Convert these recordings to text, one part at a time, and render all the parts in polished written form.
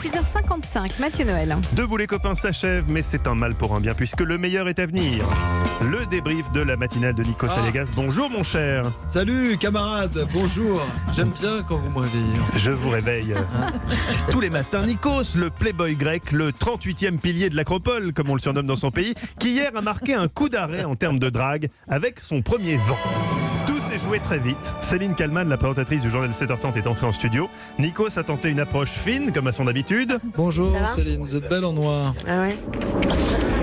6h55, Mathieu Noël. Debout les copains s'achève, mais c'est un mal pour un bien, puisque le meilleur est à venir. Le débrief de la matinale de Nikos Aliagas. Bonjour mon cher. Salut camarade, bonjour. J'aime bien quand vous me réveillez. Je vous réveille tous les matins. Nikos, le playboy grec, le 38e pilier de l'Acropole, comme on le surnomme dans son pays, qui hier a marqué un coup d'arrêt en termes de drague avec son premier vent. Tout s'est joué très vite. Céline Kallmann, la présentatrice du journal 7h30, est entrée en studio. Nikos a tenté une approche fine, comme à son habitude. Bonjour Céline, vous êtes belle en noir. Ah ouais.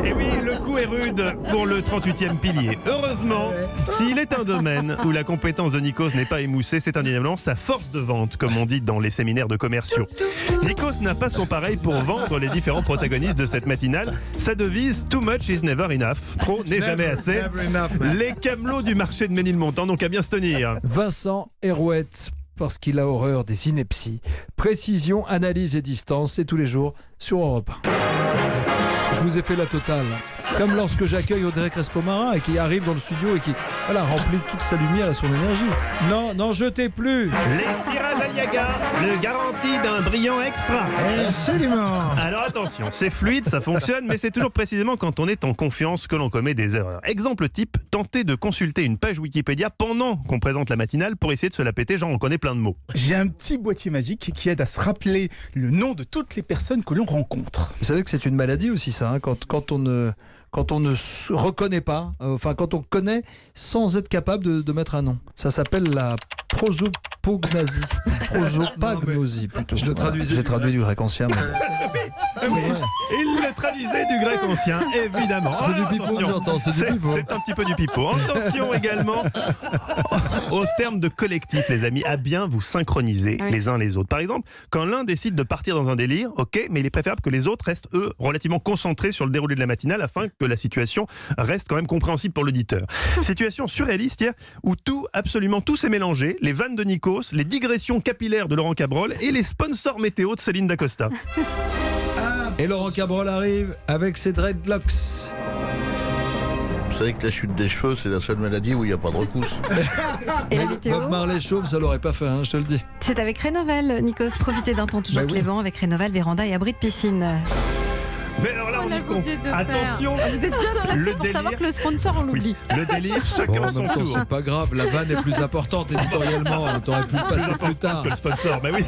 Et oui, le coup est rude pour le 38e pilier. Heureusement, s'il est un domaine où la compétence de Nikos n'est pas émoussée, c'est indéniablement sa force de vente, comme on dit dans les séminaires de commerciaux. Nikos n'a pas son pareil pour vendre les différents protagonistes de cette matinale. Sa devise, too much is never enough. Trop n'est jamais assez. Les camelots du marché de Ménilmontant n'ont qu'à bien se tenir. Vincent Herouette, parce qu'il a horreur des inepties. Précision, analyse et distance, c'est tous les jours sur Europe 1. Je vous ai fait la totale. Comme lorsque j'accueille Audrey Crespo-Marin et qui arrive dans le studio et qui remplit toute sa lumière et son énergie. Non, n'en jetez plus. L'ex-cirage Aliaga, le garantie d'un brillant extra. Absolument. Alors attention, c'est fluide, ça fonctionne, mais c'est toujours précisément quand on est en confiance que l'on commet des erreurs. Exemple type, tenter de consulter une page Wikipédia pendant qu'on présente la matinale pour essayer de se la péter, genre on connaît plein de mots. J'ai un petit boîtier magique qui aide à se rappeler le nom de toutes les personnes que l'on rencontre. Vous savez que c'est une maladie aussi ça, hein, quand on ne se reconnaît pas, quand on connaît sans être capable de mettre un nom. Ça s'appelle la prosopagnosie. Prosopagnosie plutôt. Je le traduisais. J'ai traduit du grec ancien. Mais... Oui, il le traduisait du grec ancien, évidemment. C'est du pipeau que j'entends, c'est du pipeau. C'est un petit peu du pipeau. Attention également au terme de collectif, les amis, à bien vous synchroniser les uns les autres. Par exemple, quand l'un décide de partir dans un délire, ok, mais il est préférable que les autres restent, eux, relativement concentrés sur le déroulé de la matinale afin que la situation reste quand même compréhensible pour l'auditeur. Situation surréaliste hier où absolument tout s'est mélangé, les vannes de Nikos, les digressions capillaires de Laurent Cabrol et les sponsors météo de Céline Dacosta. Et Laurent Cabrol arrive avec ses dreadlocks. Vous savez que la chute des cheveux, c'est la seule maladie où il n'y a pas de recousse. Et la météo, Bob Marley chauve, ça l'aurait pas fait, hein, je te le dis. c'est avec Rénovel, Nikos. Profitez d'un temps toujours clément avec Rénovel, véranda et abri de piscine. Mais alors là, on est con. Attention, Vous êtes bien placé pour savoir que le sponsor, on l'oublie. le délire, chacun Bon, en son même temps, tour. c'est pas grave, la vanne est plus importante éditorialement. T'aurais pu le passer plus tard. Que le sponsor, bah oui.